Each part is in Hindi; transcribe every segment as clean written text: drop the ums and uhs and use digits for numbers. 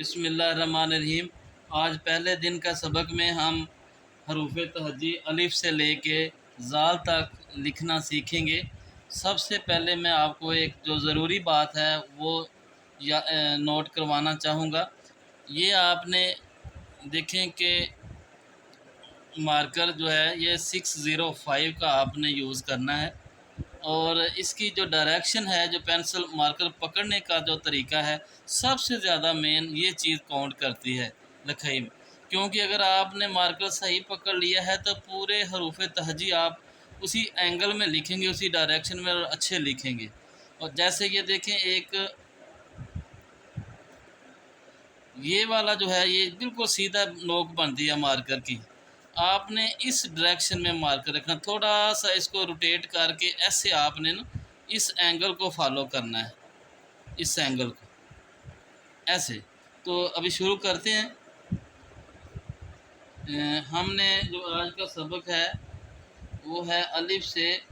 बिस्मिल्लाहिर्रहमानिर्रहीम। आज पहले दिन का सबक में हम हरूफ तहजी अलिफ से लेके ज़ाल तक लिखना सीखेंगे। सबसे पहले मैं आपको एक जो ज़रूरी बात है वो नोट करवाना चाहूँगा। ये आपने देखें कि मार्कर जो है ये 605 का आपने यूज़ करना है, और इसकी जो डायरेक्शन है, जो पेंसिल मार्कर पकड़ने का जो तरीका है, सबसे ज़्यादा मेन ये चीज़ काउंट करती है लिखाई में। क्योंकि अगर आपने मार्कर सही पकड़ लिया है तो पूरे हरूफ तहजी आप उसी एंगल में लिखेंगे, उसी डायरेक्शन में, और अच्छे लिखेंगे। और जैसे ये देखें, एक ये वाला जो है ये बिल्कुल सीधा नोक बनती है मार्कर की। आपने इस डायरेक्शन में मार्कर रखना, थोड़ा सा इसको रोटेट करके ऐसे आपने ना इस एंगल को फॉलो करना है, इस एंगल को ऐसे। तो अभी शुरू करते हैं। हमने जो आज का सबक है वो है अलिफ से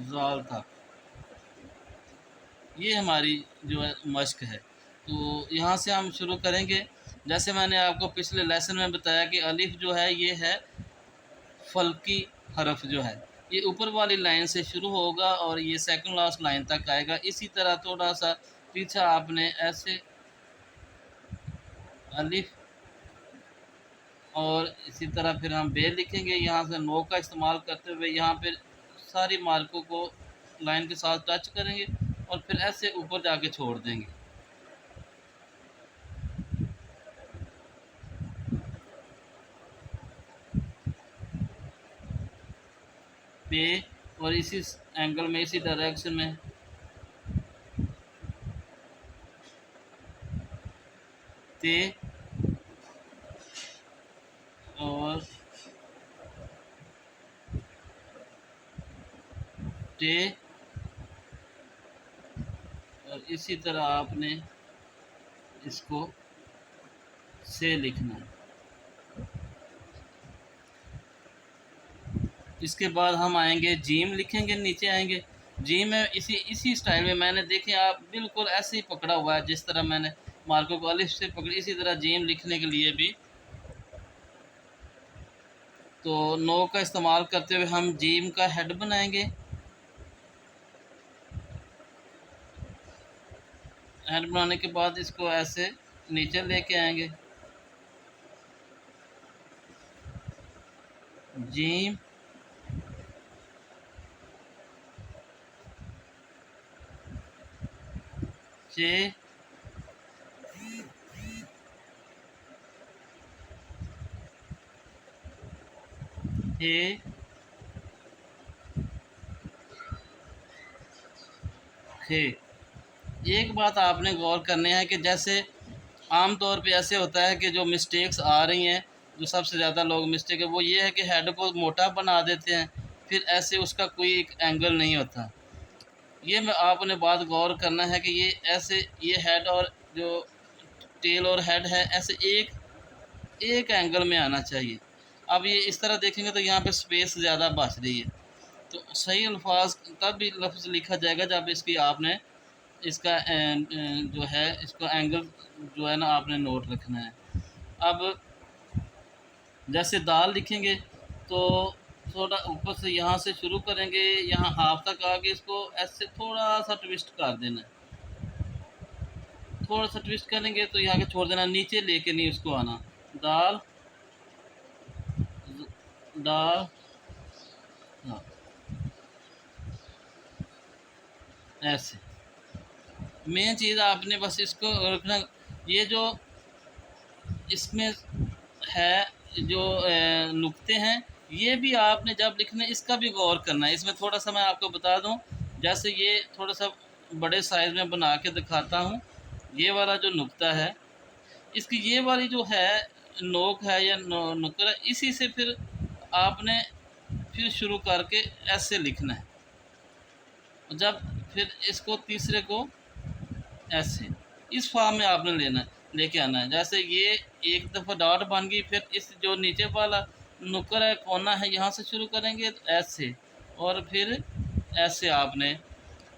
ज़ाल तक, ये हमारी जो है मश्क है। तो यहाँ से हम शुरू करेंगे। जैसे मैंने आपको पिछले लेसन में बताया कि अलिफ जो है ये है फल्की हरफ, जो है ये ऊपर वाली लाइन से शुरू होगा और ये सेकंड लास्ट लाइन तक आएगा। इसी तरह थोड़ा सा पीछा आपने ऐसे अलिफ, और इसी तरह फिर हम बे लिखेंगे। यहाँ से नो का इस्तेमाल करते हुए यहाँ पे सारी मार्कों को लाइन के साथ टच करेंगे और फिर ऐसे ऊपर जाके छोड़ देंगे पे, और इसी एंगल में, इसी डायरेक्शन में ते, और टे, और इसी तरह आपने इसको से लिखना है। इसके बाद हम आएंगे जीम लिखेंगे, नीचे आएंगे जीम में इसी स्टाइल में मैंने देखे आप बिल्कुल ऐसे ही पकड़ा हुआ है, जिस तरह मैंने मार्को को अलिफ से पकड़ी, इसी तरह जीम लिखने के लिए भी तो नो का इस्तेमाल करते हुए हम जीम का हेड बनाएंगे। हेड बनाने के बाद इसको ऐसे नीचे लेके आएंगे, जीम चे, हे, खे। एक बात आपने गौर करने है कि जैसे आम तौर पे ऐसे होता है कि जो मिस्टेक्स आ रही हैं, जो सबसे ज़्यादा लोग मिस्टेक है वो ये है कि हेड को मोटा बना देते हैं, फिर ऐसे उसका कोई एक एंगल नहीं होता। ये मैं आपने बात गौर करना है कि ये ऐसे, ये हेड और जो टेल और हेड है ऐसे एक एक एंगल में आना चाहिए। अब ये इस तरह देखेंगे तो यहाँ पे स्पेस ज़्यादा बच रही है। तो सही अल्फाज तब भी लफ्ज़ लिखा जाएगा जब इसकी आपने इसका जो है इसका एंगल जो है ना आपने नोट रखना है। अब जैसे दाल लिखेंगे तो थोड़ा ऊपर से यहाँ से शुरू करेंगे, यहाँ हाफ तक आके इसको ऐसे थोड़ा सा ट्विस्ट कर देना है। थोड़ा सा ट्विस्ट करेंगे तो यहाँ के छोड़ देना, नीचे लेके नहीं उसको आना। दाल दाल, हाँ ऐसे। मेन चीज़ आपने बस इसको रखना, ये जो इसमें है जो नुक्ते हैं, ये भी आपने जब लिखने इसका भी गौर करना है। इसमें थोड़ा सा मैं आपको बता दूं, जैसे ये थोड़ा सा बड़े साइज़ में बना के दिखाता हूँ। ये वाला जो नुक्ता है, इसकी ये वाली जो है नोक है या नुक्ता है, इसी से फिर आपने फिर शुरू करके ऐसे लिखना है। जब फिर इसको तीसरे को ऐसे इस फॉर्म में आपने लेना है। लेके आना है। जैसे ये एक दफ़ा डॉट बन गई, फिर इस जो नीचे वाला नुक्कर है, कोना है, यहाँ से शुरू करेंगे तो ऐसे, और फिर ऐसे आपने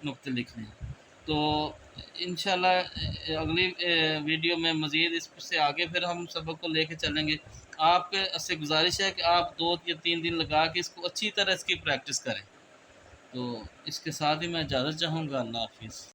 नुक्ते लिखने हैं। तो इंशाल्लाह अगली वीडियो में मज़ीद इससे आगे फिर हम सबक को लेके चलेंगे। आपके से गुज़ारिश है कि आप 2 या 3 दिन लगा के इसको अच्छी तरह इसकी प्रैक्टिस करें। तो इसके साथ ही मैं इजाज़त चाहूँगा। अल्लाह हाफ़िज़।